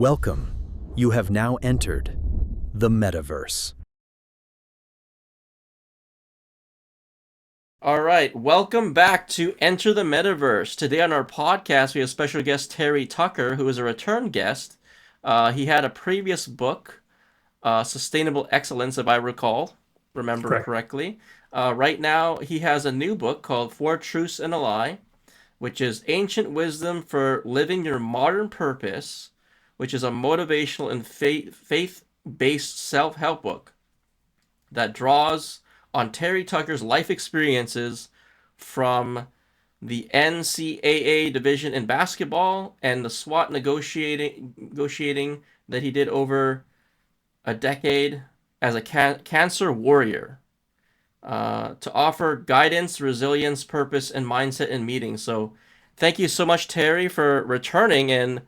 Welcome. You have now entered the metaverse. All right, welcome back to Enter the Metaverse. Today on our podcast, we have special guest Terry Tucker, who is a return guest. He had a previous book, Sustainable Excellence, if I remember Correct. correctly. Right now, he has a new book called Four Truths and a Lie, which is Ancient Wisdom for Living Your Modern Purpose, which is a motivational and faith-based self-help book that draws on Terry Tucker's life experiences from the NCAA division in basketball and the SWAT negotiating that he did over a decade as a cancer warrior to offer guidance, resilience, purpose, and mindset in meetings. So, thank you so much, Terry, for returning and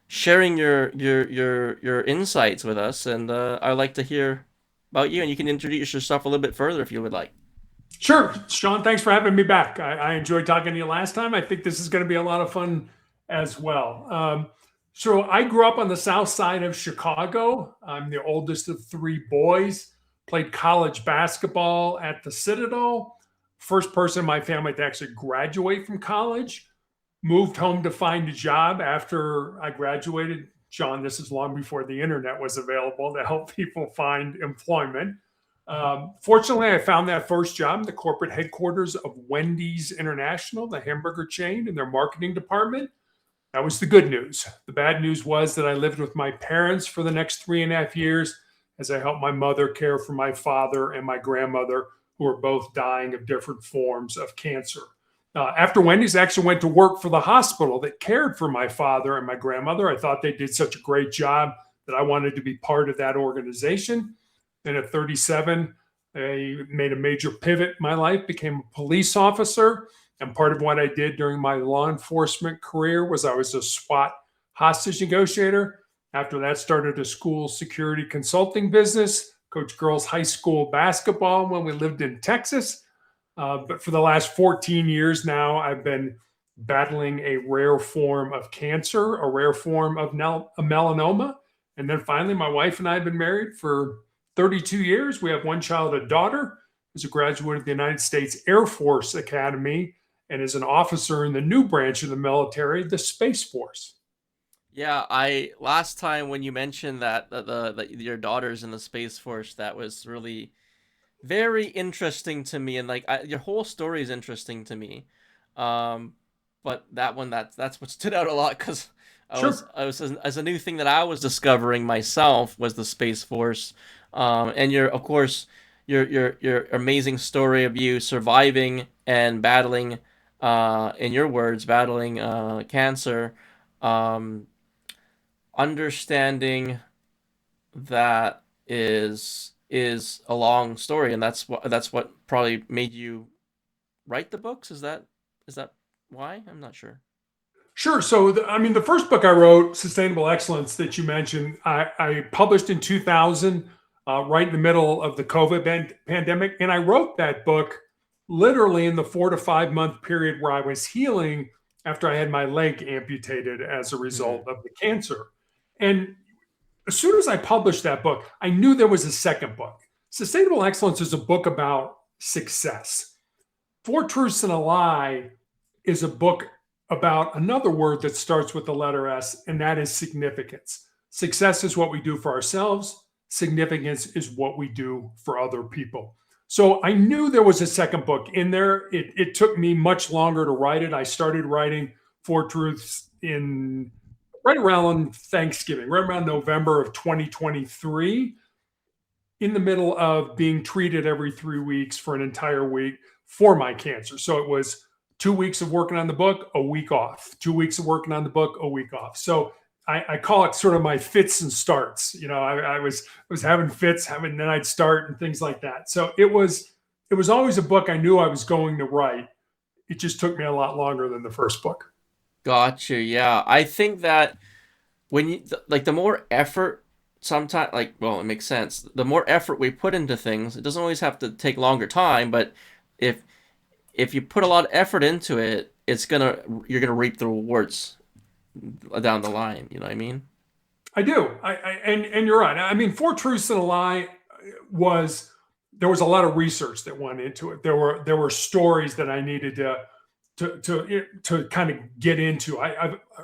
sharing your insights with us. And I'd like to hear about you, and you can introduce yourself a little bit further if you would like. Sure. Sean, thanks for having me back. I enjoyed talking to you last time. I think this is going to be a lot of fun as well. So I grew up on the south side of Chicago. I'm the oldest of three boys, played college basketball at the Citadel. First person in my family to actually graduate from college. Moved home to find a job after I graduated. Sean, this is long before the internet was available to help people find employment. Fortunately, I found that first job in the corporate headquarters of Wendy's International, the hamburger chain, in their marketing department. That was the good news. The bad news was that I lived with my parents for the next 3.5 years as I helped my mother care for my father and my grandmother, who were both dying of different forms of cancer. After Wendy's, I actually went to work for the hospital that cared for my father and my grandmother. I thought they did such a great job that I wanted to be part of that organization. Then at 37, I made a major pivot in my life, became a police officer. And part of what I did during my law enforcement career was I was a SWAT hostage negotiator. After that, started a school security consulting business, coached girls high school basketball when we lived in Texas. But for the last 14 years now, I've been battling a rare form of cancer, a rare form of a melanoma. And then finally, my wife and I have been married for 32 years. We have one child, a daughter, who's a graduate of the United States Air Force Academy and is an officer in the new branch of the military, the Space Force. Yeah, I last time when you mentioned that your daughter's in the Space Force, that was really very interesting to me, and your whole story is interesting to me. Um, but that's what stood out a lot because Sure. I was as a new thing that I was discovering myself was the Space Force, and your of course your amazing story of you surviving and battling, in your words, battling cancer, um, understanding that is a long story, and that's what probably made you write the books. Is that why? I'm not sure. Sure. So, the first book I wrote, Sustainable Excellence, that you mentioned, I published in 2000, right in the middle of the COVID pandemic. And I wrote that book literally in the 4 to 5 month period where I was healing after I had my leg amputated as a result Hmm. of the cancer. And as soon as I published that book, I knew there was a second book. Sustainable Excellence is a book about success. Four Truths and a Lie is a book about another word that starts with the letter S, and that is significance. Success is what we do for ourselves, significance is what we do for other people. So I knew there was a second book in there. It took me much longer to write it. I started writing Four Truths in right around Thanksgiving, right around November of 2023, in the middle of being treated every 3 weeks for an entire week for my cancer. So it was 2 weeks of working on the book, a week off, 2 weeks of working on the book, a week off. So I call it sort of my fits and starts. I was having fits, then I'd start and things like that. So it was always a book I knew I was going to write. It just took me a lot longer than the first book. Gotcha. Yeah, I think that when the more effort, sometimes, well, it makes sense. The more effort we put into things, it doesn't always have to take longer time, but if if you put a lot of effort into it, you're gonna reap the rewards down the line. You know what I mean? I do. And you're right. I mean, Four Truths and a Lie was there was a lot of research that went into it. There were stories that I needed to kind of get into.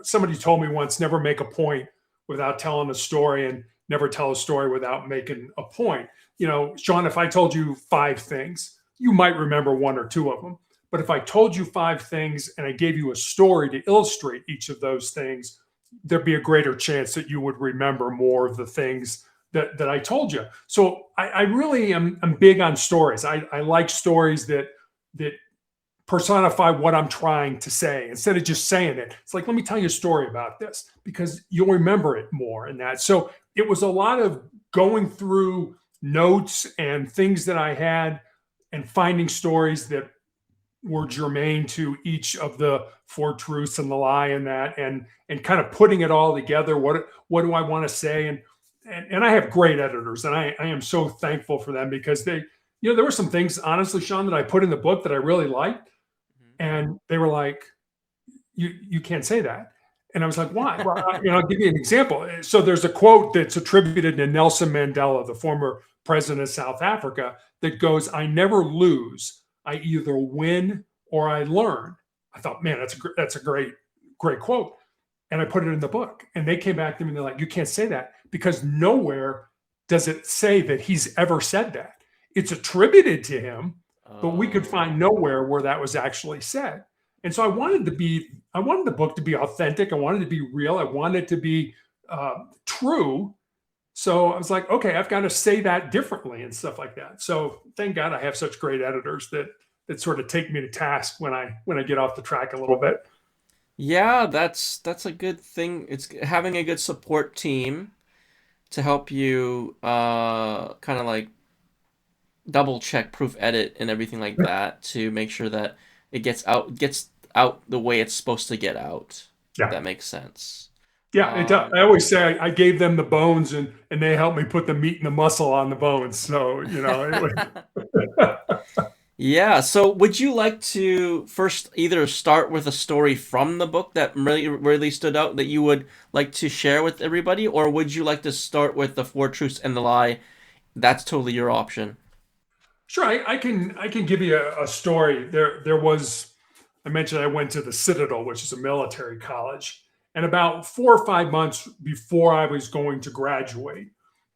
Somebody told me once, never make a point without telling a story, and never tell a story without making a point. Sean, if I told you five things, you might remember one or two of them. But if I told you five things and I gave you a story to illustrate each of those things, there'd be a greater chance that you would remember more of the things that I told you. So I really am big on stories. I like stories that personify what I'm trying to say instead of just saying it. It's like, let me tell you a story about this because you'll remember it more in that. So it was a lot of going through notes and things that I had and finding stories that were germane to each of the four truths and the lie in that, and kind of putting it all together. What do I want to say? And I have great editors, and I am so thankful for them because there were some things, honestly, Sean, that I put in the book that I really liked, and they were like, you can't say that. And I was like, why? Well, I'll give you an example. So there's a quote that's attributed to Nelson Mandela, the former president of South Africa, that goes, "I never lose. I either win or I learn." I thought, man, that's a great quote. And I put it in the book. And they came back to me and they're like, you can't say that because nowhere does it say that he's ever said that. It's attributed to him, but we could find nowhere where that was actually said. And so I wanted the book to be authentic. I wanted it to be real. I wanted it to be true. So I was like, okay, I've got to say that differently and stuff like that. So thank God I have such great editors that sort of take me to task when I get off the track a little bit. Yeah, that's a good thing. It's having a good support team to help you kind of like double check, proof edit and everything like that to make sure that it gets out the way it's supposed to get out. Yeah. If that makes sense. Yeah, it does. I always say I gave them the bones and they helped me put the meat and the muscle on the bones. So, Yeah, so would you like to first either start with a story from the book that really stood out that you would like to share with everybody, or would you like to start with the Four Truths and the Lie? That's totally your option. Sure, I can give you a story. There was, I mentioned I went to the Citadel, which is a military college, and about 4 or 5 months before I was going to graduate,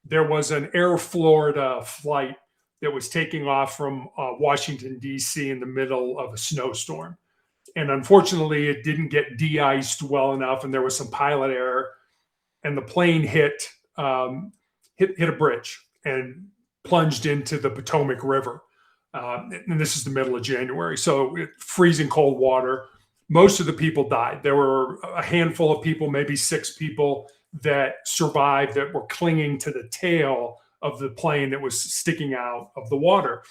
there was an Air Florida flight that was taking off from Washington, D.C. in the middle of a snowstorm. And unfortunately, it didn't get de-iced well enough, and there was some pilot error, and the plane hit a bridge and plunged into the Potomac River. And this is the middle of January, so freezing cold water. Most of the people died. There were a handful of people, maybe 6 people, that survived that were clinging to the tail of the plane that was sticking out of the water.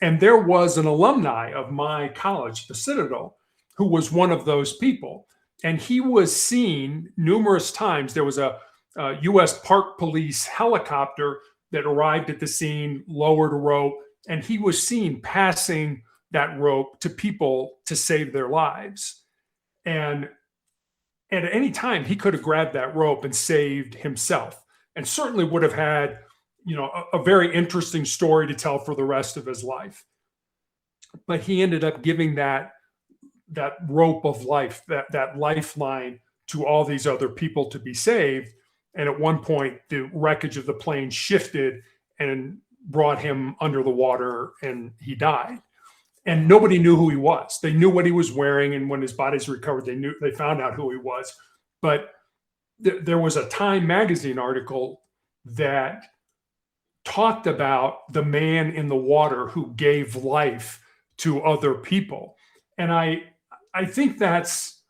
And there was an alumni of my college, the Citadel, who was one of those people. And he was seen numerous times. There was a U.S. Park Police helicopter that arrived at the scene, lowered a rope, and he was seen passing that rope to people to save their lives. And at any time, he could have grabbed that rope and saved himself, and certainly would have had a very interesting story to tell for the rest of his life. But he ended up giving that rope of life, that lifeline, to all these other people to be saved. And at one point, the wreckage of the plane shifted and brought him under the water, and he died. And nobody knew who he was. They knew what he was wearing, and when his body's recovered, they found out who he was. But there was a Time magazine article that talked about the man in the water who gave life to other people. And I think that's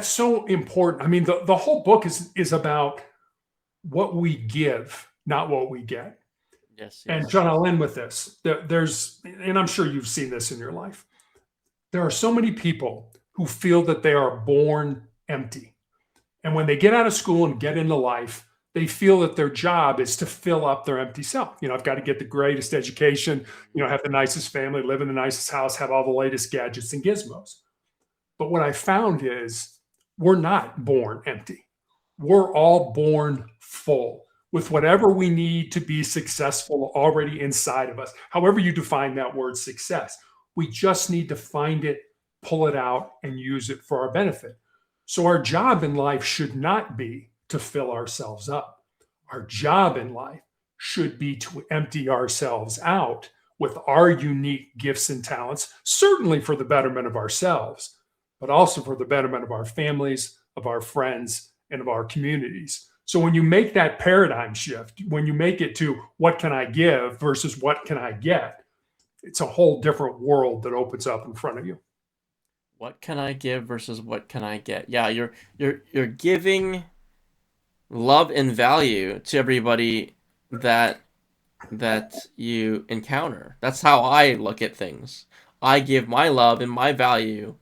so important. I mean, the whole book is about what we give, not what we get. Yes. And John, I'll end with this. And I'm sure you've seen this in your life. There are so many people who feel that they are born empty. And when they get out of school and get into life, they feel that their job is to fill up their empty self. I've got to get the greatest education, have the nicest family, live in the nicest house, have all the latest gadgets and gizmos. But what I found is we're not born empty. we're all born full with whatever we need to be successful already inside of us. However you define that word success, we just need to find it, pull it out, and use it for our benefit. So our job in life should not be to fill ourselves up. Our job in life should be to empty ourselves out with our unique gifts and talents, certainly for the betterment of ourselves, but also for the betterment of our families, of our friends, and of our communities. So when you make that paradigm shift, when you make it to what can I give versus what can I get, it's a whole different world that opens up in front of you. What can I give versus what can I get? Yeah, you're giving love and value to everybody that you encounter. That's how I look at things. I give my love and my value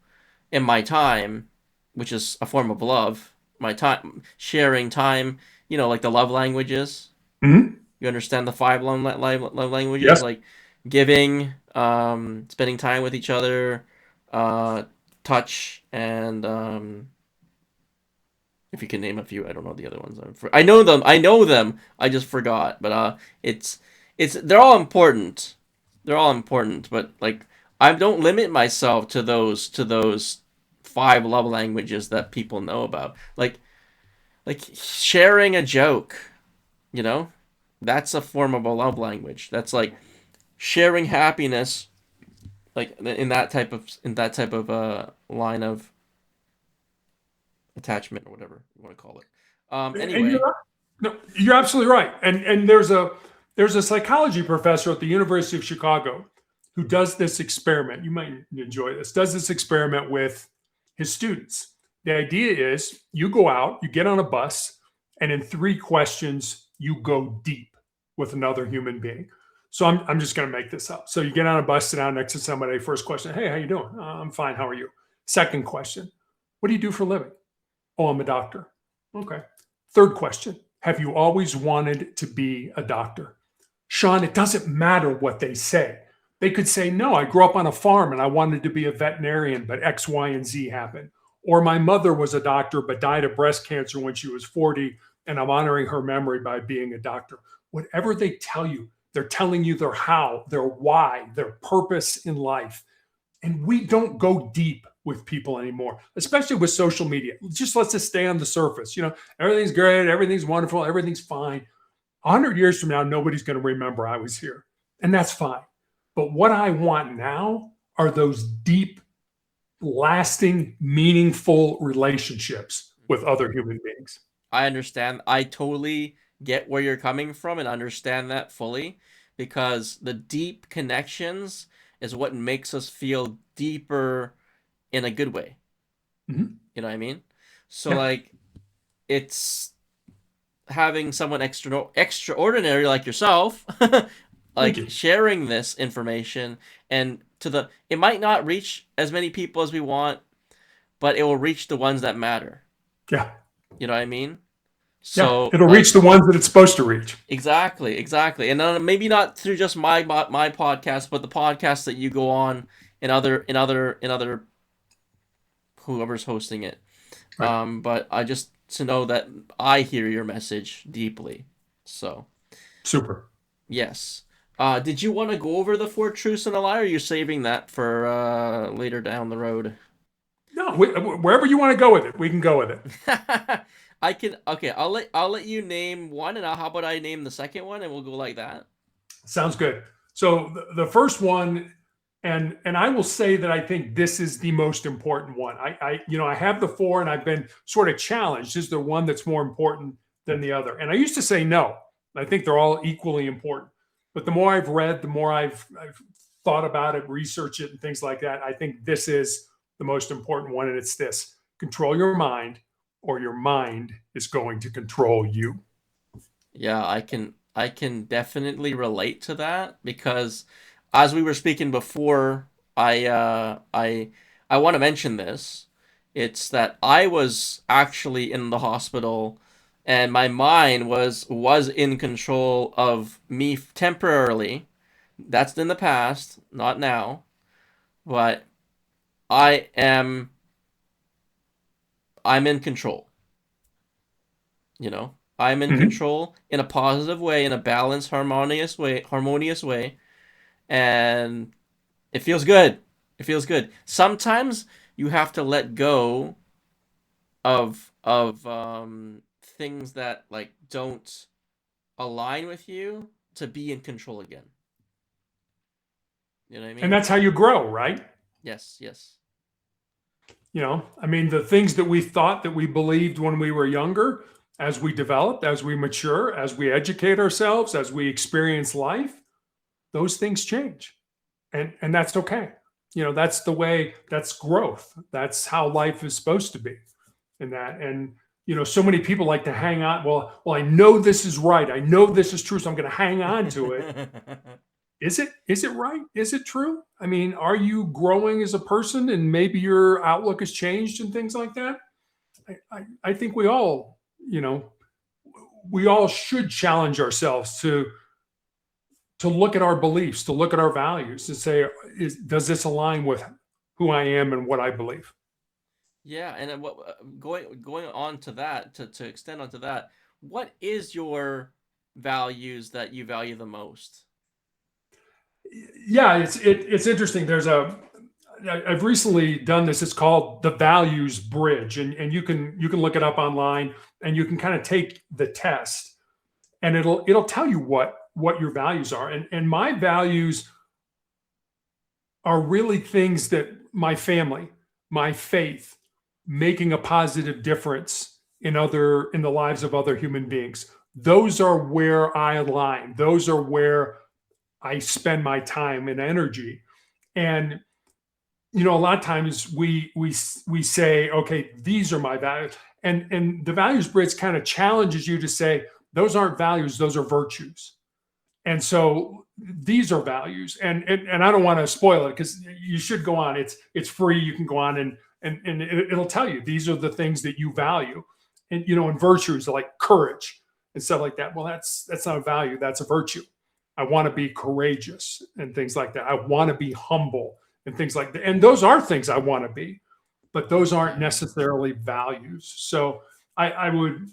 and my time, which is a form of love. My time, sharing time, like the love languages. Mm-hmm. You understand the five love languages, Yes. like giving, spending time with each other, touch, and if you can name a few, I don't know the other ones. I know them. I know them. I just forgot. But it's they're all important. They're all important. But like I don't limit myself to those five love languages that people know about. Like sharing a joke, you know, that's a form of a love language. That's like sharing happiness, like in that type of line of attachment or whatever you want to call it. And Anyway, no, you're absolutely right. And there's a psychology professor at the University of Chicago who does this experiment. You might enjoy this. Does this experiment with his students. The idea is you go out, you get on a bus, and in 3 questions you go deep with another human being. So I'm just going to make this up. So you get on a bus, sit down next to somebody. First question, hey, how you doing? I'm fine. How are you? Second question, what do you do for a living? Oh, I'm a doctor. Okay. Third question, have you always wanted to be a doctor? Sean, it doesn't matter what they say. They could say, no, I grew up on a farm and I wanted to be a veterinarian, but X, Y, and Z happened. Or my mother was a doctor, but died of breast cancer when she was 40, and I'm honoring her memory by being a doctor. Whatever they tell you, they're telling you their how, their why, their purpose in life. And we don't go deep with people anymore, especially with social media. Just let's just stay on the surface. Everything's great, everything's wonderful, everything's fine. 100 years from now, nobody's going to remember I was here. And that's fine. But what I want now are those deep, lasting, meaningful relationships with other human beings. I understand. I totally get where you're coming from and understand that fully because the deep connections is what makes us feel deeper in a good way. Mm-hmm. You know what I mean? So Yeah. like it's having someone extraordinary like yourself Thank like you. sharing this information and it might not reach as many people as we want, but it will reach the ones that matter. Yeah. You know what I mean? Yeah. So It'll like reach the ones that it's supposed to reach. exactly, and maybe not through just my podcast, but the podcasts that you go on and other whoever's hosting it. Right. But I just to know that I hear your message deeply. So Super. yes. Did you want to go over the four truths and a lie, or are you saving that for later down the road? No, wherever you want to go with it, we can go with it. I can. Okay, I'll let you name one, and how about I name the second one, and we'll go like that. Sounds good. So the first one, and I will say that I think this is the most important one. I have the four, and I've been sort of challenged. Is there one that's more important than the other? And I used to say no. I think they're all equally important. But the more I've read, the more I've thought about it, researched it, and things like that. I think this is the most important one, and it's this: control your mind, or your mind is going to control you. Yeah, I can definitely relate to that because as we were speaking before, I want to mention this. It's that I was actually in the hospital and my mind was in control of me temporarily. That's in the past, not now, but I am I'm in control. I'm in Hmm. control in a positive way, in a balanced, harmonious way, and it feels good. It feels good. Sometimes you have to let go of things that like don't align with you to be in control again. You know what I And mean? that's how you grow, right? Yes, yes. I mean, the things that we thought that we believed when we were younger, as we develop, as we mature, as we educate ourselves, as we experience life, those things change. And that's okay. That's the way, that's growth. That's how life is supposed to be. And so many people like to hang on. Well, I know this is right. I know this is true, so I'm going to hang on to it. Is it right? Is it true? I mean, are you growing as a person and maybe your outlook has changed and things like that? I think we all should challenge ourselves to look at our beliefs, to look at our values, to say, does this align with who I am and what I believe? Yeah, and going on to that, to extend onto that, what is your values that you value the most? Yeah, it's interesting. I've recently done this. It's called the values bridge, and you can look it up online, and you can kind of take the test, and it'll tell you what your values are. And my values are really things that my family, my faith, making a positive difference in the lives of other human beings. Those are where I align. Those are where I spend my time and energy. And a lot of times we say, okay, these are my values, and the values bridge kind of challenges you to say those aren't values, those are virtues. And so these are values, and I don't want to spoil it because you should go on. It's free. You can go on, and it'll tell you these are the things that you value, and virtues like courage and stuff like that. Well, that's not a value. That's a virtue. I want to be courageous and things like that. I want to be humble and things like that. And those are things I want to be, but those aren't Okay. necessarily values. So I would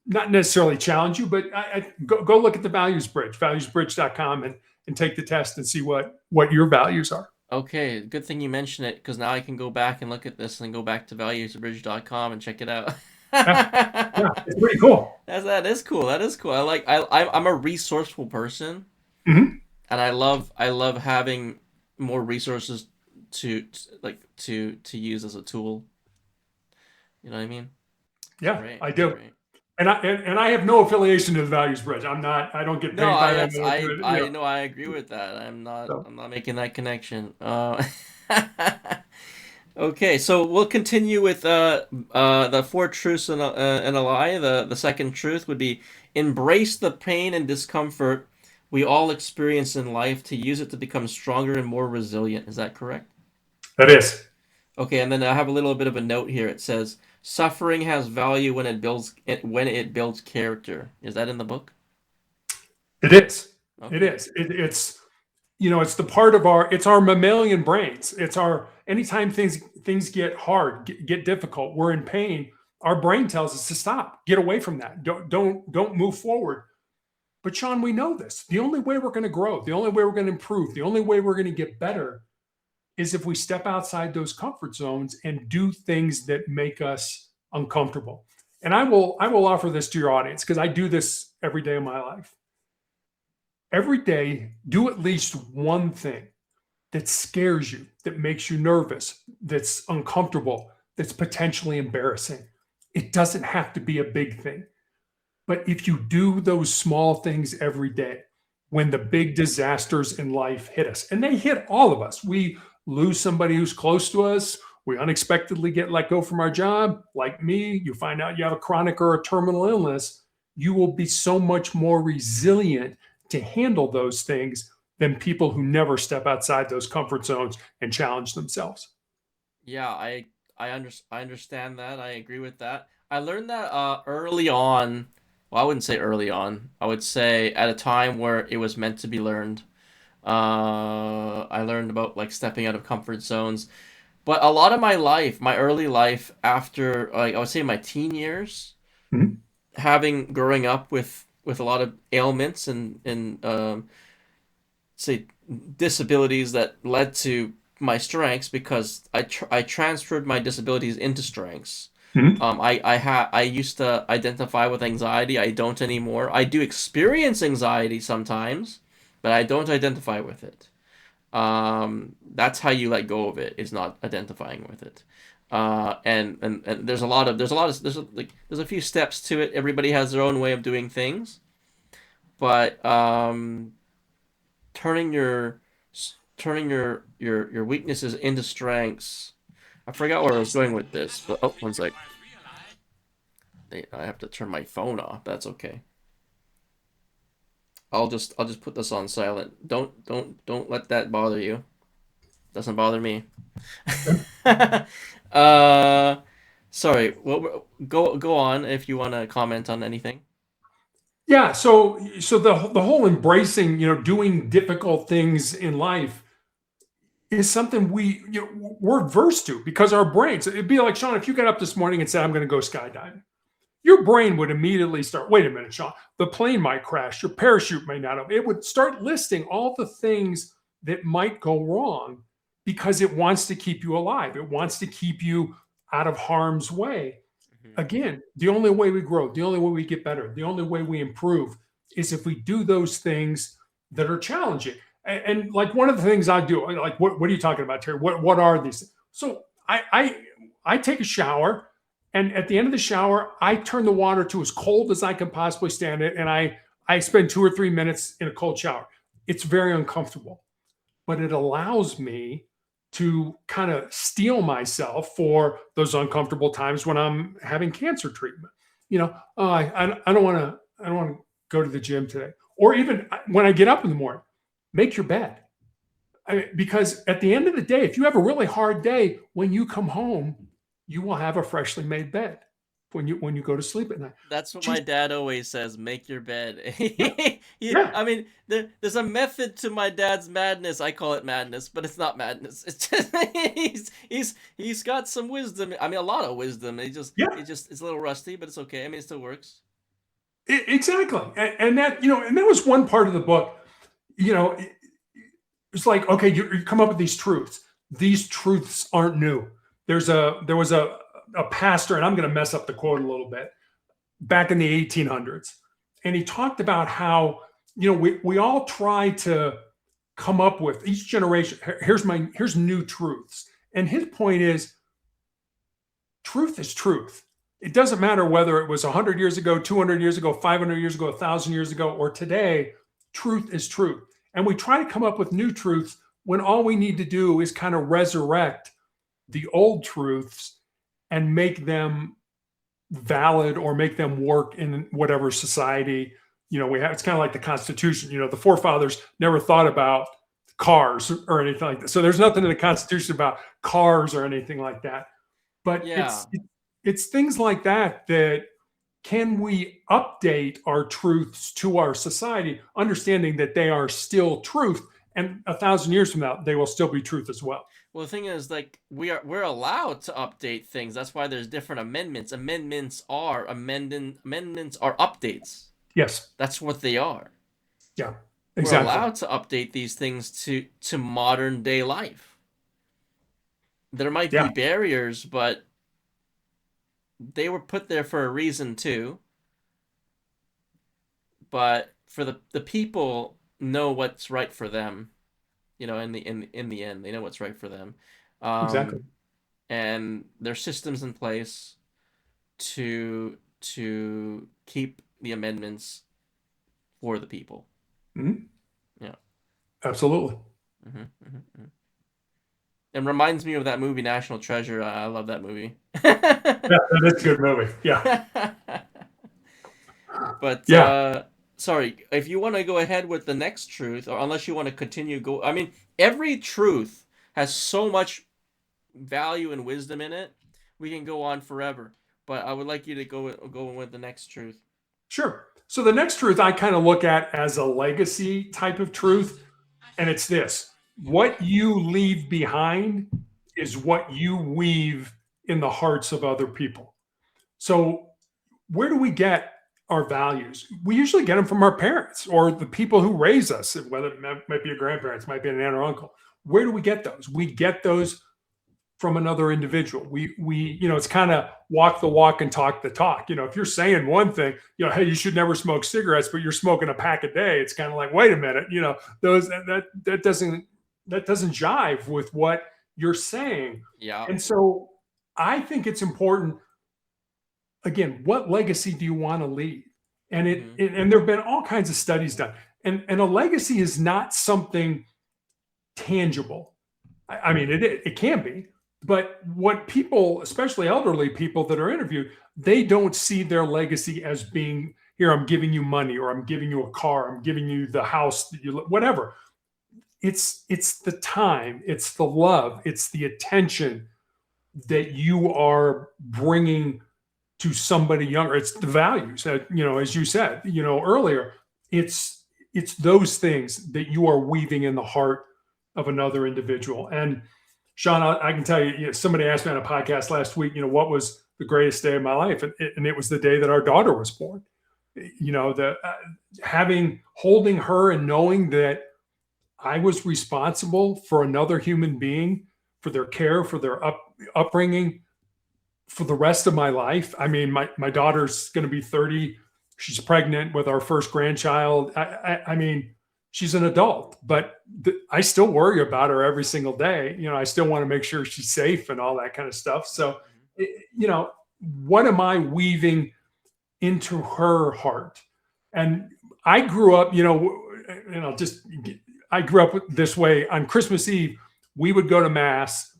not necessarily challenge you, but go look at the values bridge, valuesbridge.com, and take the test and see what your values are. Okay, good thing you mentioned it because now I can go back and look at this and go back to valuesbridge.com and check it out. Yeah, yeah, it's pretty cool. That is cool. That is cool. I'm a resourceful person, Hmm. and I love having more resources to use as a tool. You know what I mean? It's Yeah, great. I It's do. great. And I have no affiliation to the values bridge. I don't get No, paid I by them. that's I don't do it. I know I agree with that. I'm not So I'm not making that connection. Okay, so we'll continue with the four truths and a lie. The second truth would be embrace the pain and discomfort we all experience in life to use it to become stronger and more resilient. Is that correct? that is. Okay, and then I have a little bit of a note here. It says suffering has value when it builds character. Is that in the book? It is. It Okay. is. It's the part of our mammalian brains. It's our anytime things get hard, get difficult, we're in pain. Our brain tells us to stop, get away from that. Don't move forward. But Sean, we know this. The only way we're going to grow, the only way we're going to improve, the only way we're going to get better is if we step outside those comfort zones and do things that make us uncomfortable. And I will offer this to your audience because I do this every day of my life. Every day, do at least one thing that scares you, that makes you nervous, that's uncomfortable, that's potentially embarrassing. It doesn't have to be a big thing. But if you do those small things every day, when the big disasters in life hit us, and they hit all of us, we lose somebody who's close to us, we unexpectedly get let go from our job, like me, you find out you have a chronic or a terminal illness, you will be so much more resilient to handle those things than people who never step outside those comfort zones and challenge themselves. Yeah, I understand that. I agree with that. I learned that early on. Well, I wouldn't say early on. I would say at a time where it was meant to be learned. I learned about like stepping out of comfort zones. But a lot of my life, my early life after like I would say my teen years, Mhm. having growing up with a lot of ailments and say disabilities that led to my strengths because I transferred my disabilities into strengths. Mhm. I used to identify with anxiety. I don't anymore. I do experience anxiety sometimes, but I don't identify with it. That's how you let go of it, is not identifying with it. And there's a few steps to it. Everybody has their own way of doing things, but turning your turning your weaknesses into strengths. I forgot where I was going with this, but oh, one sec. I have to turn my phone off. That's okay. I'll just put this on silent. Don't let that bother you. Doesn't bother me. uh, sorry. Go on if you want to comment on anything. Yeah. So the whole embracing, doing difficult things in life is something we're adverse to because our brains. It'd be like, Sean, if you got up this morning and said, "I'm going to go skydiving," your brain would immediately start, wait a minute, Sean, the plane might crash, your parachute may not have. It would start listing all the things that might go wrong because it wants to keep you alive. It wants to keep you out of harm's way. Mhm. Again, the only way we grow, the only way we get better, the only way we improve is if we do those things that are challenging. And like one of the things I do, like what are you talking about, Terry? What are these? So I take a shower, and at the end of the shower, I turn the water to as cold as I can possibly stand it, and I spend 2 or 3 minutes in a cold shower. It's very uncomfortable, but it allows me to kind of steel myself for those uncomfortable times when I'm having cancer treatment. Oh, I don't want to go to the gym today, or even when I get up in the morning, make your bed. Because at the end of the day, if you have a really hard day, when you come home, you will have a freshly made bed when you go to sleep at night. That's what my Just dad always says. Make your bed. yeah, yeah, I mean, there's a method to my dad's madness. I call it madness, but it's not madness. It's just he's got some wisdom. I mean, a lot of wisdom. yeah. It's a little rusty, but it's okay. I mean, it still works. Exactly. And that was one part of the book. You know, it- it's like, okay, you come up with these truths. These truths aren't new. There was a pastor, and I'm going to mess up the quote a little bit, back in the 1800s, and he talked about how we all try to come up with each generation. Here's new truths, and his point is truth is truth. It doesn't matter whether it was 100 years ago, 200 years ago, 500 years ago, 1,000 years ago, or today. Truth is truth. And we try to come up with new truths when all we need to do is kind of resurrect the old truths and make them valid or make them work in whatever society we have. It's kind of like the Constitution. The forefathers never thought about cars or anything like that. So there's nothing in the Constitution about cars or anything like that. But Yeah. it's things like that can we update our truths to our society, understanding that they are still truth, and 1,000 years from now they will still be truth as well. Well, the thing is, like, we're allowed to update things. That's why there's different amendments. Amendments are updates. Yes. That's what they are. Yeah. We're Exactly. allowed to update these things to modern day life. There might Yeah. be barriers, but they were put there for a reason too. But for the people know what's right for them. In the end, they know what's right for them. Exactly. Um, and there's systems in place to keep the amendments for the people. Mhm. Yeah. Absolutely. Mm-hmm. It reminds me of that movie National Treasure. I love that movie. Yeah, that's a good movie. Yeah. But Yeah. sorry, if you want to go ahead with the next truth, or unless you want to continue go, I mean, every truth has so much value and wisdom in it. We can go on forever, but I would like you to go with the next truth. Sure. So the next truth I kind of look at as a legacy type of truth, and it's this: what you leave behind is what you weave in the hearts of other people. So where do we get our values, we usually get them from our parents or the people who raise us, whether it might be your grandparents, might be an aunt or uncle. Where do we get those? We get those from another individual. It's kind of walk the walk and talk the talk. If you're saying one thing, hey, you should never smoke cigarettes, but you're smoking a pack a day. It's kind of like, wait a minute, those that doesn't jive with what you're saying. Yeah. And so I think it's important. Again, what legacy do you want to leave? And and there have been all kinds of studies done. And a legacy is not something tangible. I mean, it can be, but what people, especially elderly people that are interviewed, they don't see their legacy as being, here, I'm giving you money, or I'm giving you a car, I'm giving you the house that you, whatever. It's the time, it's the love, it's the attention that you are bringing to somebody younger. It's the values that, as you said, earlier, it's those things that you are weaving in the heart of another individual. And Sean, I can tell you, somebody asked me on a podcast last week, what was the greatest day of my life? And it was the day that our daughter was born. Holding her and knowing that I was responsible for another human being, for their care, for their upbringing, for the rest of my life. I mean, my daughter's going to be 30. She's pregnant with our first grandchild. I mean, she's an adult, but I still worry about her every single day. I still want to make sure she's safe and all that kind of stuff. So, what am I weaving into her heart? And I grew up, I grew up this way. On Christmas Eve, we would go to mass,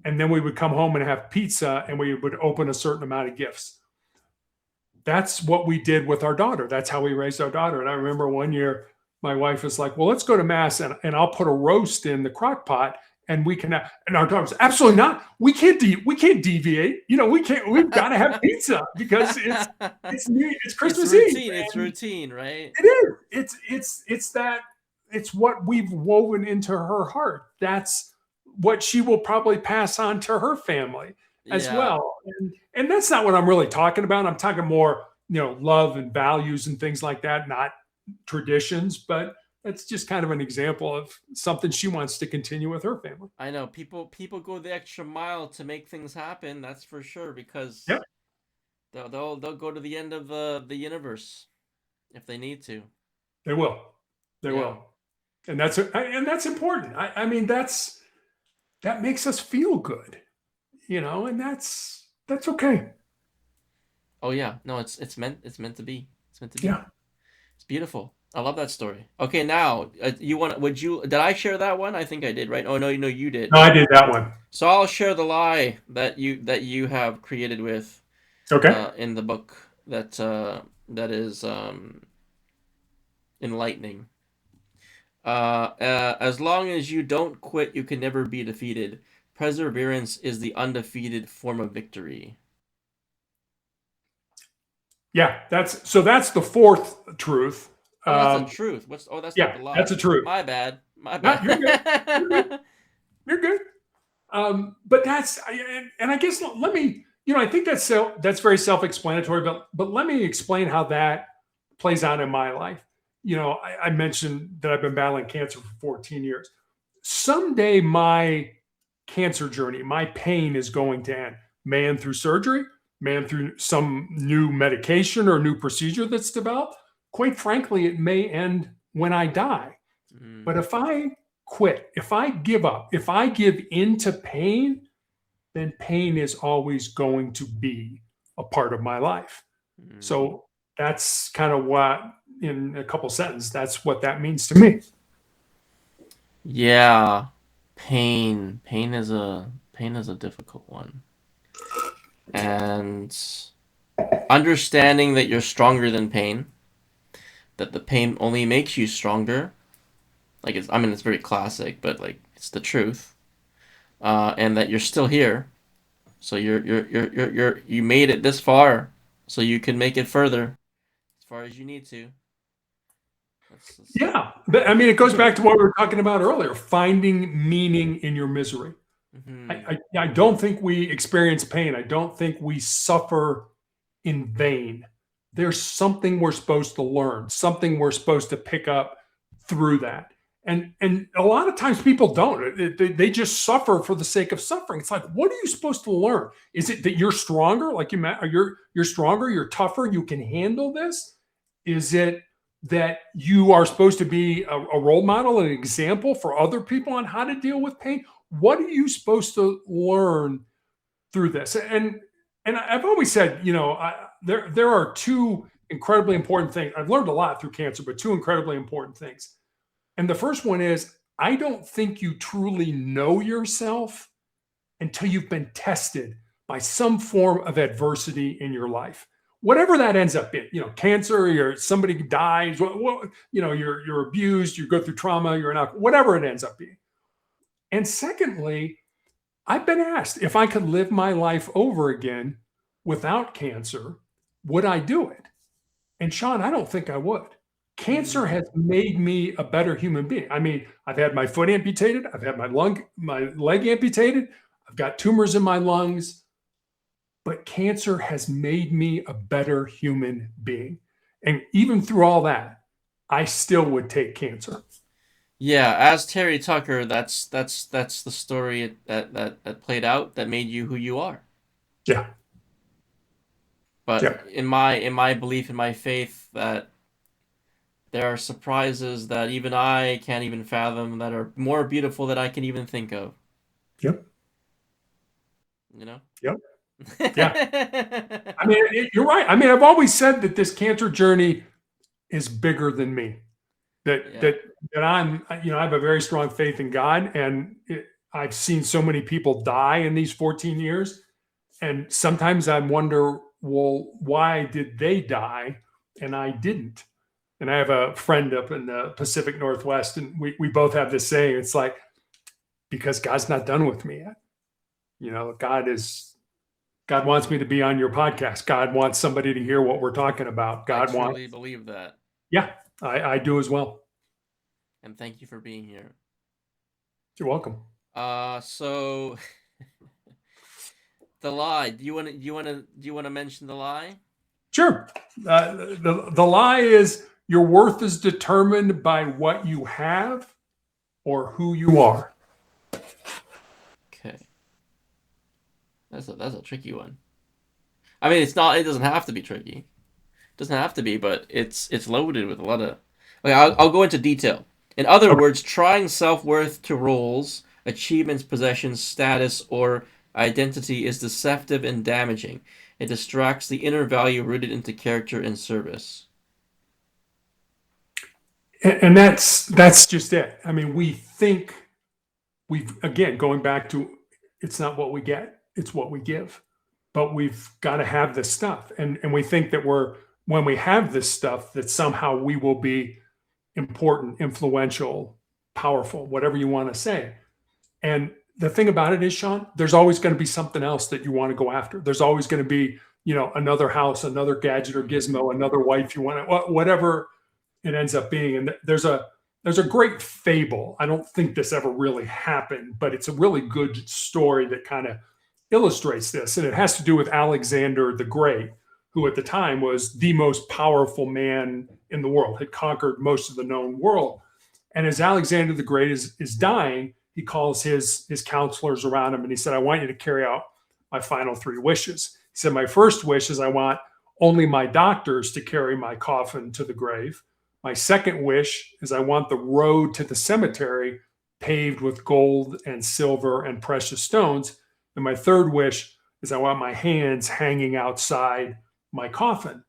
and then we would come home and have pizza, and we would open a certain amount of gifts. That's what we did with our daughter. That's how we raised our daughter. And I remember one year, my wife was like, well, let's go to mass, and I'll put a roast in the crock pot, and we can have, and our daughter was, absolutely not. We can't deviate. We've got to have pizza because it's Christmas Eve. It's routine, right? It is. It's what we've woven into her heart. That's what she will probably pass on to her family as well. And that's not what I'm really talking about. I'm talking more, love and values and things like that, not traditions, but it's just kind of an example of something she wants to continue with her family. I know people go the extra mile to make things happen. That's for sure, because they'll go to the end of the universe if they need to. They will, and that's important. I mean, that makes us feel good, and that's okay. Oh yeah, no, it's meant to be. It's meant to be. Yeah. It's beautiful. I love that story. Okay, now did I share that one? I think I did, right? Oh no, you did. No, I did that one. So I'll share the lie that you have created with in the book that is enlightening. As long as you don't quit, you can never be defeated. Perseverance is the undefeated form of victory. Yeah, that's the fourth truth. Oh, that's a truth. That's not the lie. That's a truth. My bad. No, you're good. You're good. But that's, and I guess let me, I think that's very self-explanatory. But let me explain how that plays out in my life. I mentioned that I've been battling cancer for 14 years. Someday my cancer journey, my pain is going to end. May end through surgery, may end through some new medication or new procedure that's developed. Quite frankly, it may end when I die. But if I quit, if I give up, if I give into pain, then pain is always going to be a part of my life. So that's kind of what, in a couple sentences, that's what that means to me. Yeah. Pain is a difficult one. And understanding that you're stronger than pain, that the pain only makes you stronger. Like it's very classic, but like it's the truth. And that you're still here. So you made it this far, so you can make it further as far as you need to. Yeah. I mean, it goes back to what we were talking about earlier, finding meaning in your misery. I don't think we experience pain. I don't think we suffer in vain. there's something we're supposed to learn, something we're supposed to pick up through that. And a lot of times people don't. They just suffer for the sake of suffering. It's like, what are you supposed to learn? Is it that you're stronger, like you're stronger, you're tougher, you can handle this? Is it that you are supposed to be a role model, an example for other people on how to deal with pain? What are you supposed to learn through this? And I've always said, there are two incredibly important things. I've learned a lot through cancer, but two incredibly important things. And the first one is, I don't think you truly know yourself until you've been tested by some form of adversity in your life. Whatever that ends up being, cancer, or somebody dies, you're abused, you go through trauma, you're an whatever it ends up being. And secondly, I've been asked if I could live my life over again without cancer, would I do it? And Sean, I don't think I would. Cancer has made me a better human being. I mean, I've had my foot amputated. I've had my leg amputated. I've got tumors in my lungs. But cancer has made me a better human being. And even through all that, I still would take cancer. Yeah, as Terry Tucker, that's the story that played out that made you who you are. Yeah. But yeah. in my belief, in my faith, that there are surprises that even I can't even fathom, that are more beautiful than I can even think of. Yep. Yep. Yeah. I mean, you're right. I mean, I've always said that this cancer journey is bigger than me. That I'm, I have a very strong faith in God, and I've seen so many people die in these 14 years. And sometimes I wonder, well, why did they die and I didn't? And I have a friend up in the Pacific Northwest, and we both have this saying. It's like, because God's not done with me yet. God wants me to be on your podcast. God wants somebody to hear what we're talking about. I truly believe that. Yeah, I do as well. And thank you for being here. You're welcome. So the lie. Do you want to mention the lie? Sure. The lie is your worth is determined by what you have or who you are. Okay. That's a tricky one. I mean, it's not. It doesn't have to be tricky. It doesn't have to be, but it's loaded with a lot of. Okay, I'll go into detail. In other words, trying self-worth to roles, achievements, possessions, status, or identity is deceptive and damaging. It distracts the inner value rooted into character and service. And that's just it. I mean, we think again, going back to, it's not what we get, it's what we give. But we've got to have this stuff. And we think that when we have this stuff, that somehow we will be important, influential, powerful, whatever you want to say. And the thing about it is, Sean, there's always going to be something else that you want to go after. There's always going to be, another house, another gadget or gizmo, another wife you want to, whatever it ends up being. And there's a great fable. I don't think this ever really happened, but it's a really good story that kind of illustrates this. And it has to do with Alexander the Great, who at the time was the most powerful man in the world, had conquered most of the known world. And as Alexander the Great is dying, he calls his counselors around him and he said, I want you to carry out my final 3 wishes. He said, my first wish is I want only my doctors to carry my coffin to the grave. My second wish is I want the road to the cemetery paved with gold and silver and precious stones. And my third wish is I want my hands hanging outside my coffin.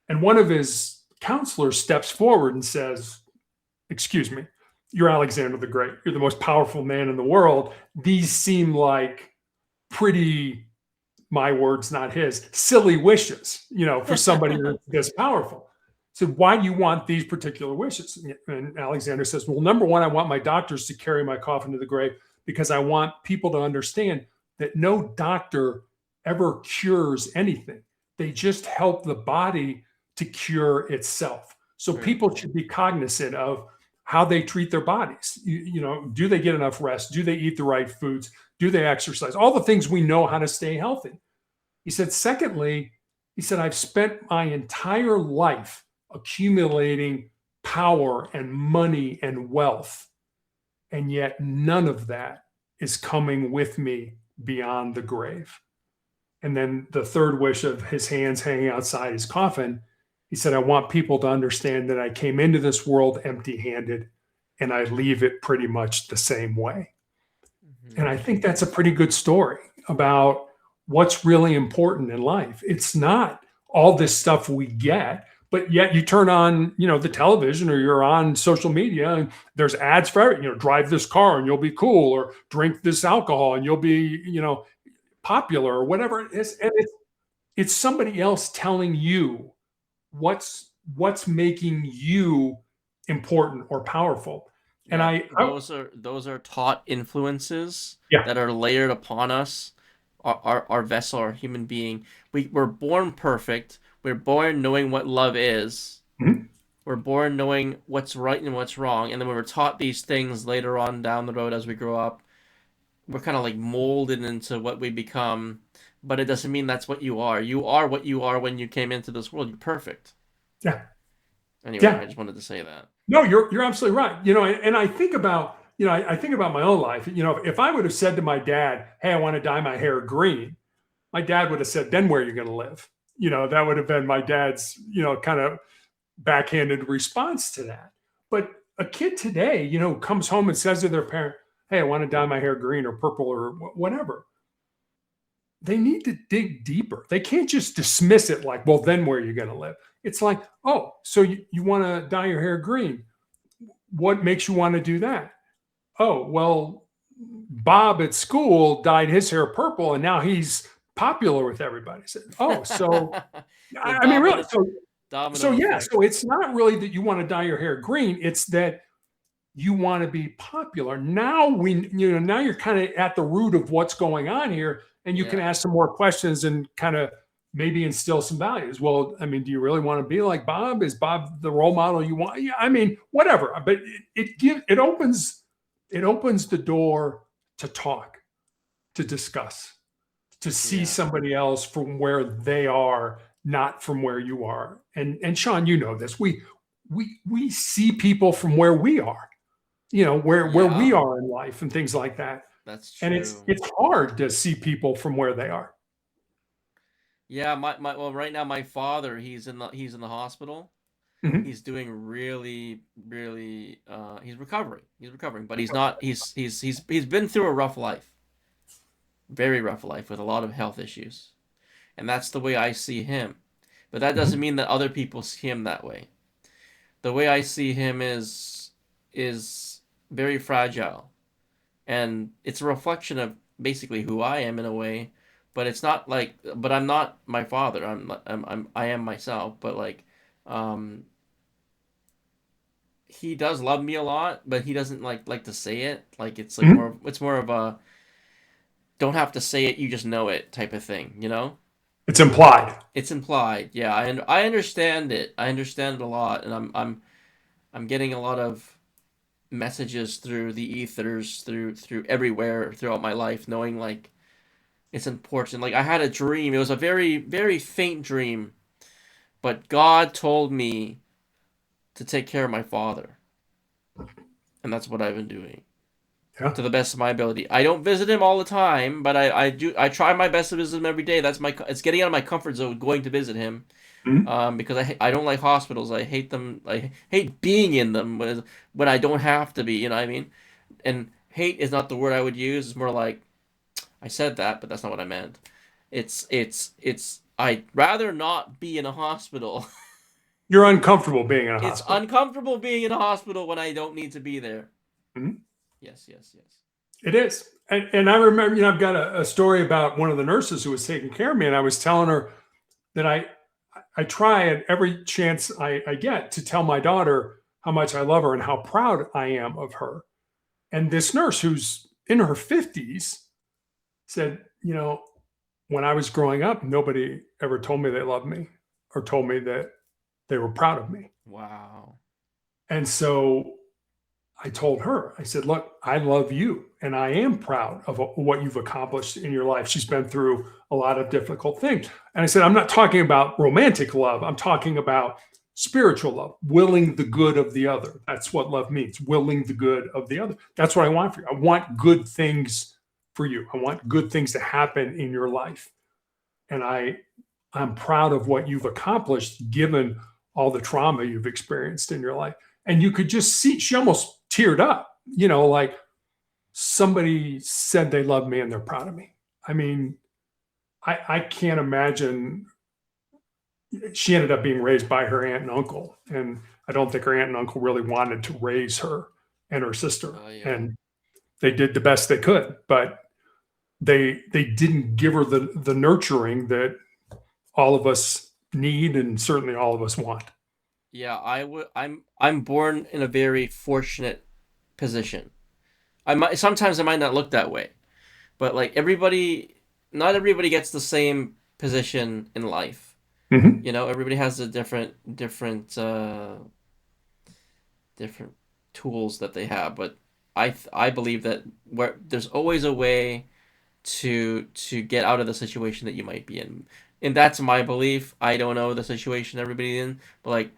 And one of his counselors steps forward and says, excuse me, you're Alexander the Great. You're the most powerful man in the world. These seem like pretty, my words, not his, silly wishes, for somebody this powerful. So why do you want these particular wishes? And Alexander says, well, number one, I want my doctors to carry my coffin to the grave because I want people to understand that no doctor ever cures anything. They just help the body to cure itself. So people should be cognizant of how they treat their bodies. Do they get enough rest? Do they eat the right foods? Do they exercise? All the things we know how to stay healthy. He said, secondly, He said, I've spent my entire life accumulating power and money and wealth, and yet none of that is coming with me beyond the grave. And then the third wish of his hands hanging outside his coffin, he said, I want people to understand that I came into this world empty handed and I leave it pretty much the same way. And I think that's a pretty good story about what's really important in life. It's not all this stuff we get, but yet you turn on, the television or you're on social media and there's ads for everything, drive this car and you'll be cool, or drink this alcohol and you'll be, popular, or whatever it is. And it's somebody else telling you what's making you important or powerful. And Yeah, those are taught influences yeah. that are layered upon us. Our vessel, our human being. We're born perfect. We're born knowing what love is. Mhm. We're born knowing what's right and what's wrong. And then when we're taught these things later on down the road as we grow up, we're kind of like molded into what we become. But it doesn't mean that's what you are. You are what you are when you came into this world. You're perfect. Yeah. Anyway, Yeah. I just wanted to say that. No, you're absolutely right. And I think about, I think about my own life. If I would have said to my dad, hey, I want to dye my hair green, my dad would have said, then where are you going to live? That would have been my dad's, kind of backhanded response to that. But a kid today, comes home and says to their parent, hey, I want to dye my hair green or purple or whatever. They need to dig deeper. They can't just dismiss it like, well, then where are you going to live? It's like, oh, so you want to dye your hair green. What makes you want to do that? Oh, well, Bob at school dyed his hair purple and now he's popular with everybody. So, I mean, really. So yeah, effect. so it's not really that you want to dye your hair green. It's that you want to be popular. Now now you're kind of at the root of what's going on here, and you can ask some more questions and kind of maybe instill some values. Well, I mean, do you really want to be like Bob? Is Bob the role model you want? Yeah, I mean, whatever. But it opens the door to talk, to discuss, to see somebody else from where they are, not from where you are. And Sean, you know this. We see people from where we are, where we are in life and things like that. That's true. And it's hard to see people from where they are. Yeah, well, right now my father, he's in the hospital. Mhm. He's doing really, really he's recovering. He's recovering, but he's been through a rough life. Very rough life with a lot of health issues. And that's the way I see him. But that doesn't mean that other people see him that way. The way I see him is very fragile. And it's a reflection of basically who I am in a way, but it's not like, but I'm not my father. I am myself, but like he does love me a lot, but he doesn't like to say it. Like it's like it's more of a don't have to say it, you just know it type of thing, It's implied. It's implied. Yeah, and I understand it. I understand it a lot, and I'm getting a lot of messages through the ethers, through everywhere throughout my life, knowing like it's important. Like I had a dream. It was a very, very faint dream, but God told me to take care of my father. And that's what I've been doing. Yeah. To the best of my ability. I don't visit him all the time, but I try my best to visit him every day. It's getting out of my comfort zone going to visit him. Because I don't like hospitals. I hate them. I hate being in them when I don't have to be. You know what I mean? And hate is not the word I would use. It's more like I said that, but that's not what I meant. It's I'd rather not be in a hospital. You're uncomfortable being in a It's hospital. uncomfortable being in a hospital when I don't need to be there. Mhm. Yes. It is. And I remember, I've got a story about one of the nurses who was taking care of me, and I was telling her that I try at every chance I get to tell my daughter how much I love her and how proud I am of her. And this nurse who's in her 50s said, when I was growing up, nobody ever told me they loved me or told me that they were proud of me. Wow. And so I told her, I said, look, I love you and I am proud of what you've accomplished in your life. She's been through a lot of difficult things. And I said, I'm not talking about romantic love. I'm talking about spiritual love, willing the good of the other. That's what love means, willing the good of the other. That's what I want for you. I want good things for you. I want good things to happen in your life. And I'm proud of what you've accomplished given all the trauma you've experienced in your life. And you could just see, she almost teared up, like somebody said they love me and they're proud of me. I mean, I can't imagine. She ended up being raised by her aunt and uncle. And I don't think her aunt and uncle really wanted to raise her and her sister. Oh, yeah. And they did the best they could, but they didn't give her the nurturing that all of us need and certainly all of us want. Yeah, I'm born in a very fortunate position. Sometimes I might not look that way, but like not everybody gets the same position in life. Mm-hmm. Everybody has a different tools that they have, but I believe that there's always a way to get out of the situation that you might be in. And that's my belief. I don't know the situation everybody's in, but like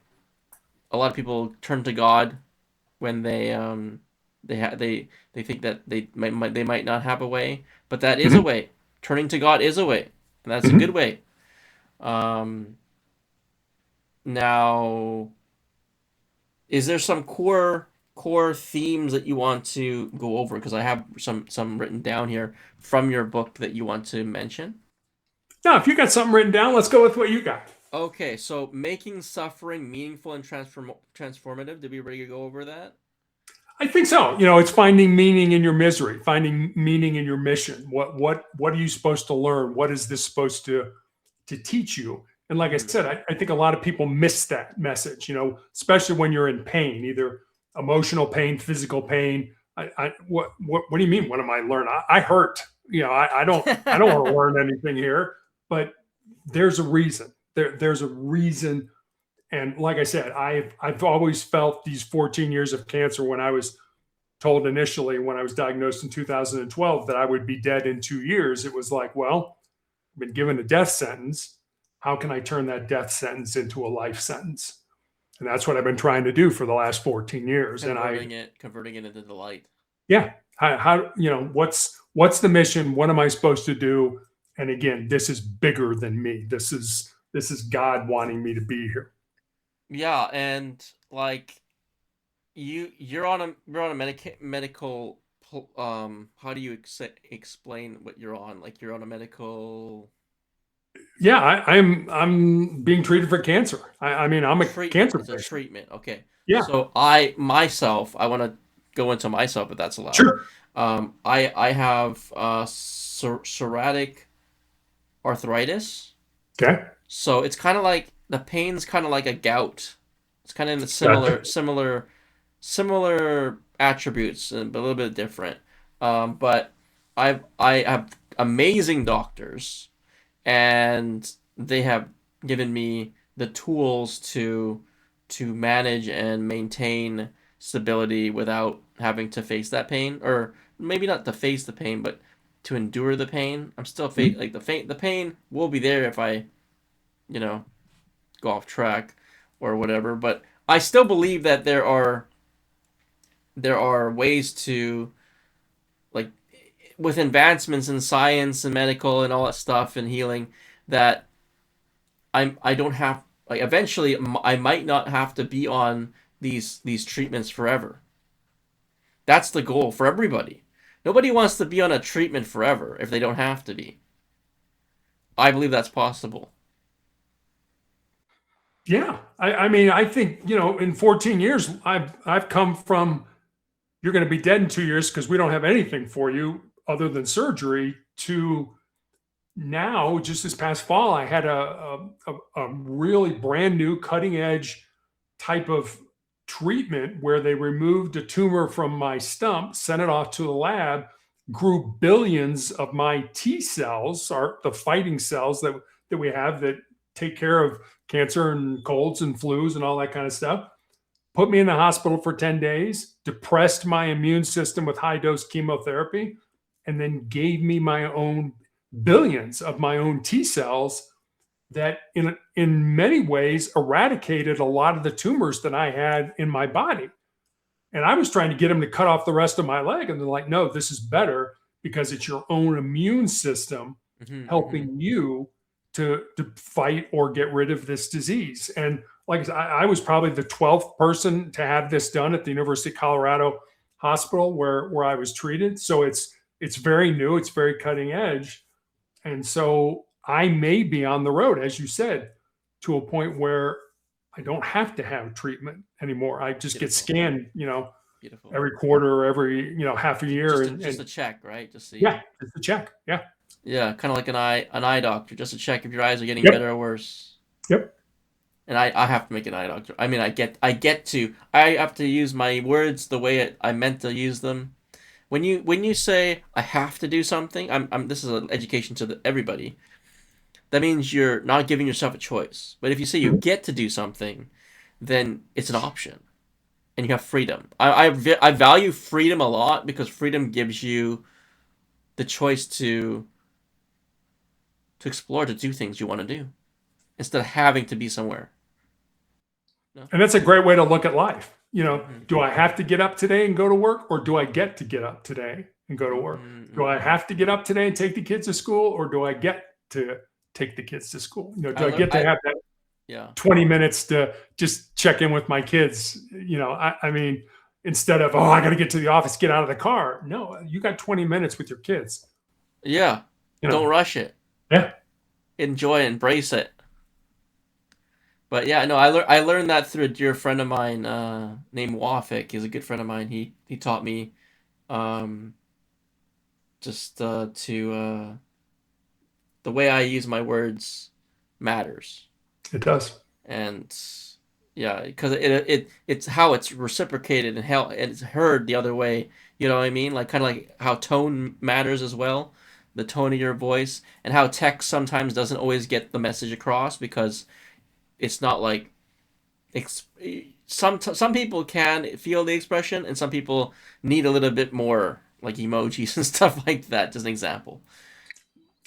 a lot of people turn to God when they think that they might not have a way, but that is a way. Turning to God is a way, and that's a good way. Now, is there some core themes that you want to go over? Because I have some written down here from your book that you want to mention. Now, if you got something written down, let's go with what you got. Okay, so making suffering meaningful and transformative. Did we already go over that? I think so. It's finding meaning in your misery, finding meaning in your mission. What are you supposed to learn? What is this supposed to teach you? And like I said, I think a lot of people miss that message, especially when you're in pain, either emotional pain, physical pain. What do you mean? What am I learning? I hurt. I don't want to learn anything here, but there's a reason. There's a reason. And like I said, I've always felt these 14 years of cancer, when I was told initially when I was diagnosed in 2012 that I would be dead in 2 years, it was like, well, I've been given a death sentence. How can I turn that death sentence into a life sentence? And that's what I've been trying to do for the last 14 years. Converting it into the light. Yeah. How what's the mission? What am I supposed to do? And again, this is bigger than me. This is God wanting me to be here. Yeah, and like you're on a medical how do you explain what you're on? Like you're on a medical. Yeah, I'm being treated for cancer. I mean, I'm a cancer patient. It's a treatment. Okay. Yeah. So I want to go into myself, if that's allowed. Sure. I have psoriatic arthritis. Okay. So it's kind of like the pain's kind of like a gout. It's kind of in the similar attributes, but a little bit different. But I have amazing doctors, and they have given me the tools to manage and maintain stability without having to face that pain, or maybe not to face the pain, but to endure the pain. I'm still like the pain will be there if I, go off track or whatever. But I still believe that there are ways to, like, with advancements in science and medical and all that stuff and healing, that I don't have, like, eventually I might not have to be on these treatments forever. That's the goal for everybody. Nobody wants to be on a treatment forever if they don't have to be. I believe that's possible. Yeah. I mean, I think, in 14 years, I've come from, you're going to be dead in 2 years because we don't have anything for you other than surgery, to now, just this past fall, I had a really brand new cutting edge type of treatment where they removed a tumor from my stump, sent it off to the lab, grew billions of my T cells, or the fighting cells that we have that take care of cancer and colds and flus and all that kind of stuff, put me in the hospital for 10 days, depressed my immune system with high dose chemotherapy, and then gave me my own billions of my own T cells that in many ways eradicated a lot of the tumors that I had in my body. And I was trying to get them to cut off the rest of my leg. And they're like, no, this is better because it's your own immune system helping you to fight or get rid of this disease. And like I said, I was probably the 12th person to have this done at the University of Colorado Hospital where I was treated. So it's very new, it's very cutting edge. And so I may be on the road, as you said, to a point where I don't have to have treatment anymore. I just get scanned, Beautiful. every quarter or every, half a year. Just a check, right? Just see. Yeah, just a check. Yeah. Yeah, kind of like an eye doctor, just to check if your eyes are getting Yep. better or worse. Yep. And I have to make an eye doctor. I mean, I have to use my words the way I meant to use them. When you say I have to do something, this is an education to everybody. That means you're not giving yourself a choice. But if you say you get to do something, then it's an option, and you have freedom. I value freedom a lot because freedom gives you the choice to explore, to do things you want to do, instead of having to be somewhere. No? And that's a great way to look at life. Do I have to get up today and go to work, or do I get to get up today and go to work? Do I have to get up today and take the kids to school, or do I get to take the kids to school? Do I get to have that 20 minutes to just check in with my kids? I mean, instead of, I got to get to the office, get out of the car. No, you got 20 minutes with your kids. Yeah. Don't rush it. Yeah. Enjoy it, embrace it. But yeah, no, I learned that through a dear friend of mine named Wafik. He's a good friend of mine. He taught me just to the way I use my words matters. It does. And yeah, because it's how it's reciprocated and how it's heard the other way. You know what I mean? Like kind of like how tone matters as well, the tone of your voice, and how text sometimes doesn't always get the message across because it's not like some people can feel the expression, and some people need a little bit more like emojis and stuff like that. Just an example.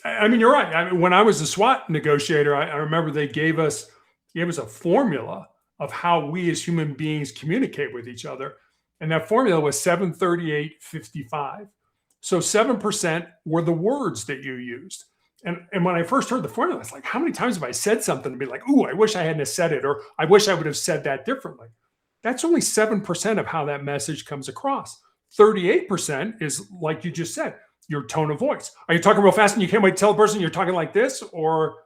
I mean, you're right. I mean, when I was a SWAT negotiator, I remember they gave us a formula of how we as human beings communicate with each other. And that formula was 738-55. So 7% were the words that you used. And when I first heard the formula, I was like, how many times have I said something to be like, ooh, I wish I hadn't have said it, or I wish I would have said that differently. That's only 7% of how that message comes across. 38% is, like you just said, your tone of voice. Are you talking real fast and you can't wait to tell the person you're talking like this? Or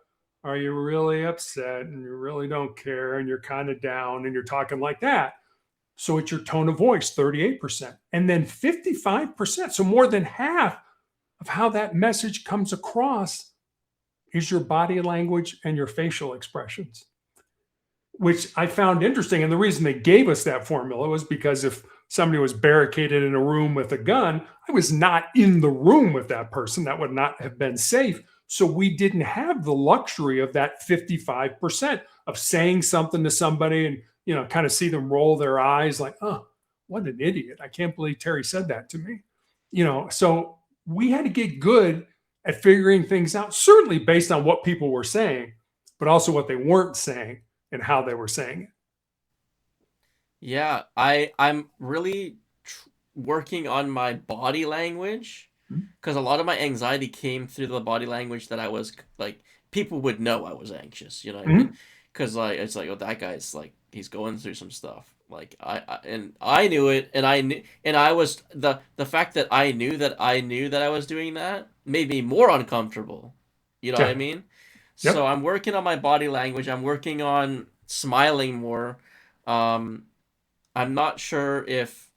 are you really upset and you really don't care and you're kind of down and you're talking like that? So it's your tone of voice, 38%. And then 55%, so more than half of how that message comes across is your body language and your facial expressions, which I found interesting. And the reason they gave us that formula was because if somebody was barricaded in a room with a gun, I was not in the room with that person. That would not have been safe. So we didn't have the luxury of that 55% of saying something to somebody and, kind of see them roll their eyes like, oh, what an idiot. I can't believe Terry said that to me. So we had to get good at figuring things out, certainly based on what people were saying, but also what they weren't saying and how they were saying it. Yeah, I'm really working on my body language because a lot of my anxiety came through the body language that I was like, people would know I was anxious, you know what I mean? Because like it's like, oh, that guy's like he's going through some stuff. Like I knew it, and I was the fact that I knew that I was doing that made me more uncomfortable. You know what I mean? Yep. So I'm working on my body language. I'm working on smiling more. I'm not sure if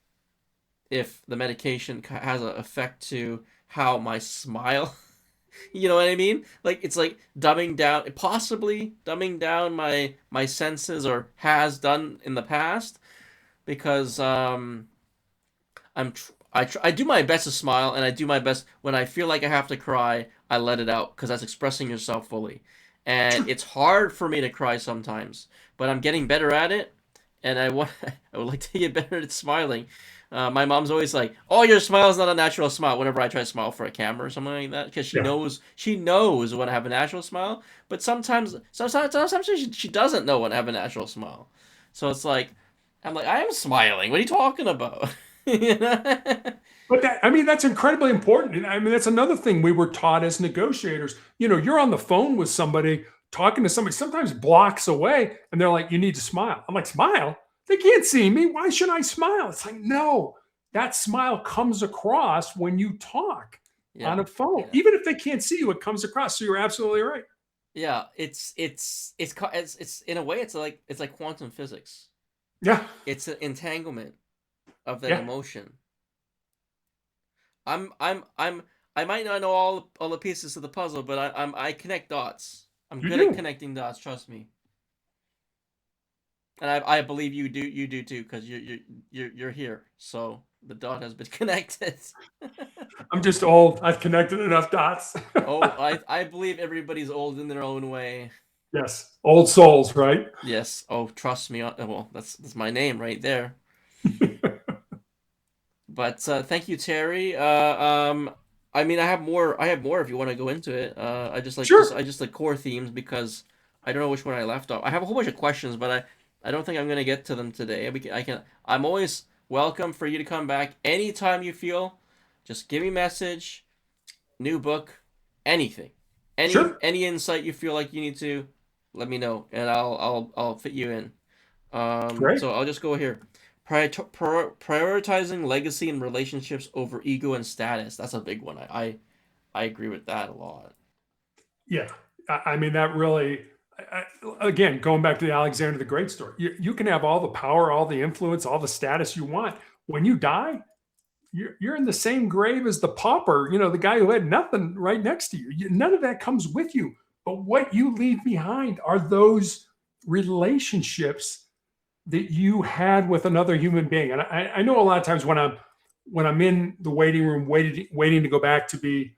the medication has an effect to how my smile. You know what I mean? Like it's like possibly dumbing down my senses, or has done in the past, because I do my best to smile, and I do my best when I feel like I have to cry. I let it out because that's expressing yourself fully, and it's hard for me to cry sometimes, but I'm getting better at it. and I want I would like to get better at smiling. My mom's always like, "Oh, your smile is not a natural smile." Whenever I try to smile for a camera or something like that, because Yeah. she knows when I have a natural smile. But sometimes she doesn't know when I have a natural smile. So it's like, I'm like, I am smiling. What are you talking about? You know? But that, I mean, that's incredibly important. And I mean, that's another thing we were taught as negotiators. You're on the phone with somebody, talking to somebody, sometimes blocks away, and they're like, you need to smile. I'm like, smile? They can't see me. Why should I smile? It's like, no, that smile comes across when you talk Yeah, on a phone. yeah, Even if they can't see you, it comes across. So you're absolutely right. yeah. It's in a way it's like quantum physics. Yeah. It's an entanglement of that Yeah. emotion. I'm I might not know all the pieces of the puzzle, but I connect dots. I'm You good at do. connecting dots. Trust me, and I believe you do too because you're here. So the dot has been connected. I'm just old. I've connected enough dots. Oh, I believe everybody's old in their own way. Yes. Old souls, right? Yes. Oh, trust me. Well, that's my name right there. But thank you, Terry. I mean, I have more if you want to go into it. Sure. I just like core themes because I don't know which one I left off. I have a whole bunch of questions, but I don't think I'm gonna get to them today. I can. I'm always welcome for you to come back anytime you feel. Just give me a message, new book, anything, Sure. any insight you feel like you need to, let me know, and I'll fit you in. Great. So I'll just go here. Prioritizing legacy and relationships over ego and status. That's a big one. I agree with that a lot. Yeah, I mean that really. Again, going back to the Alexander the Great story, you can have all the power, all the influence, all the status you want. When you die, you're in the same grave as the pauper. The guy who had nothing right next to you. None of that comes with you. But what you leave behind are those relationships that you had with another human being. And I know a lot of times when I'm in the waiting room waiting to go back to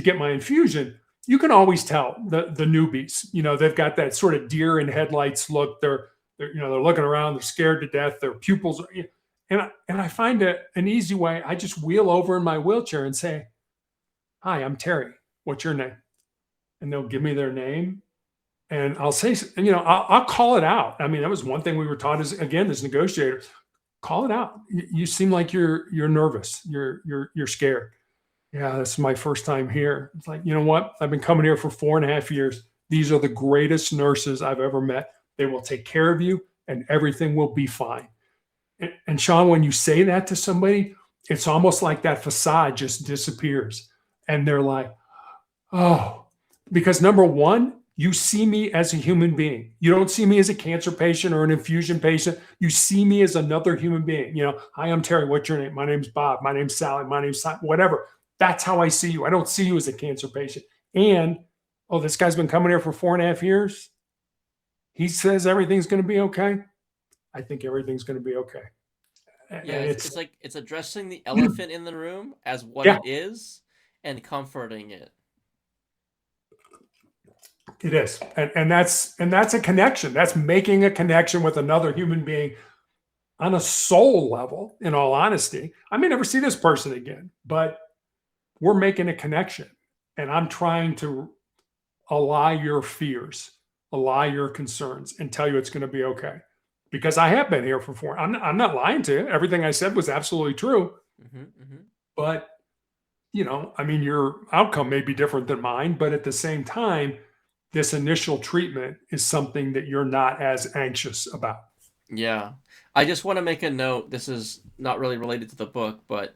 get my infusion, you can always tell the newbies. They've got that sort of deer in headlights look. They're looking around, they're scared to death, their pupils. And I find an easy way. I just wheel over in my wheelchair and say, "Hi, I'm Terry. What's your name?" And they'll give me their name, and I'll say, I'll call it out. I mean, that was one thing we were taught as negotiators. Call it out. You seem like you're nervous. You're scared. Yeah, this is my first time here. It's like, you know what? I've been coming here for 4.5 years. These are the greatest nurses I've ever met. They will take care of you, and everything will be fine. And Sean, when you say that to somebody, it's almost like that facade just disappears, and they're like, oh, because number one, you see me as a human being. You don't see me as a cancer patient or an infusion patient. You see me as another human being. Hi, I'm Terry. What's your name? My name's Bob. My name's Sally. My name's whatever. That's how I see you. I don't see you as a cancer patient. And, oh, this guy's been coming here for 4.5 years. He says everything's going to be okay. I think everything's going to be okay. Yeah, And it's, it's like it's addressing the elephant in the room as what yeah, it is and comforting it. it is. And that's a connection. That's making a connection with another human being on a soul level, in all honesty. I may never see this person again, but we're making a connection. And I'm trying to allay your fears, allay your concerns, and tell you it's going to be okay. Because I have been here for four. I'm not lying to you. Everything I said was absolutely true. Hmm. But, I mean, your outcome may be different than mine. But at the same time, this initial treatment is something that you're not as anxious about. Yeah. I just want to make a note. This is not really related to the book, but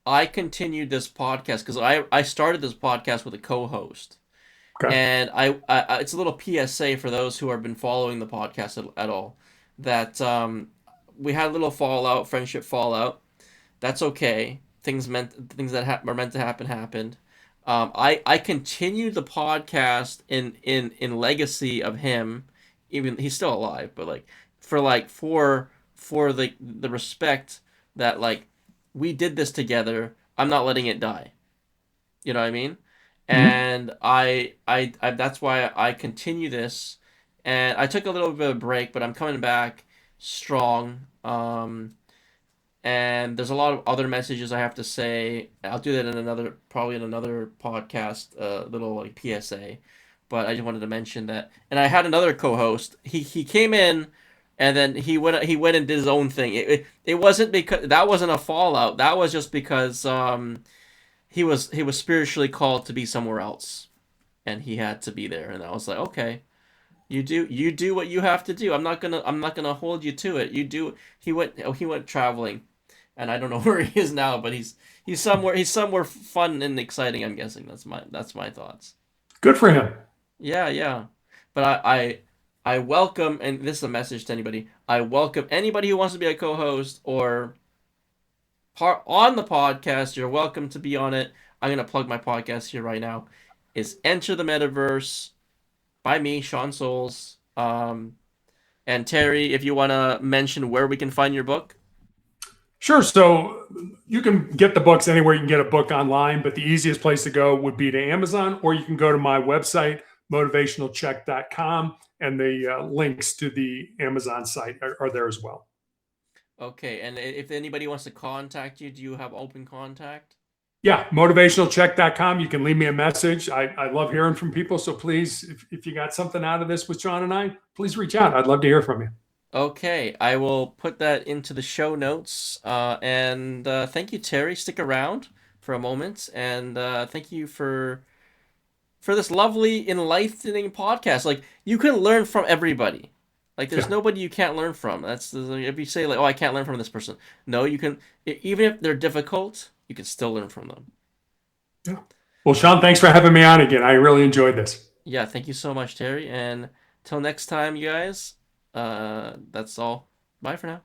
I continued this podcast because I started this podcast with a co-host. Okay. And it's a little PSA for those who have been following the podcast at all that we had a little fallout, friendship fallout. That's okay. Things that are meant to happen happened. I continued the podcast in legacy of him. Even he's still alive, but for the respect that we did this together. I'm not letting it die. You know what I mean? Mhm. And that's why I continue this. And I took a little bit of a break, but I'm coming back. strong. And there's a lot of other messages I have to say. I'll do that in probably in another podcast, little like PSA. But I just wanted to mention that. And I had another co-host. He came in, and then he went and did his own thing. It wasn't because that wasn't a fallout. That was just because he was spiritually called to be somewhere else, and he had to be there. And I was like, okay, you do what you have to do. I'm not gonna hold you to it. You do. He went traveling, and I don't know where he is now, but he's somewhere fun and exciting. I'm guessing that's my thoughts. Good for him. Yeah, yeah. But I welcome, and this is a message to anybody. I welcome anybody who wants to be a co-host or part on the podcast. You're welcome to be on it. I'm gonna plug my podcast here right now. It's Enter the Metaverse by me, Sean Souls. And Terry, if you want to mention where we can find your book. Sure. So you can get the books anywhere you can get a book online, but the easiest place to go would be to Amazon, or you can go to my website, motivationalcheck.com, and the links to the Amazon site are there as well. Okay, and if anybody wants to contact you, do you have open contact? Yeah, motivationalcheck.com. You can leave me a message. I love hearing from people. So please, if you got something out of this with John and I, please reach out. I'd love to hear from you. Okay, I will put that into the show notes. And thank you, Terry. Stick around for a moment, and thank you for this lovely, enlightening podcast. Like, you can learn from everybody. Like, there's Yeah. nobody you can't learn from. If you say like, "Oh, I can't learn from this person," no, you can. Even if they're difficult, you can still learn from them. Yeah. Well, Sean, thanks for having me on again. I really enjoyed this. Yeah, thank you so much, Terry. And till next time, you guys. That's all. Bye for now.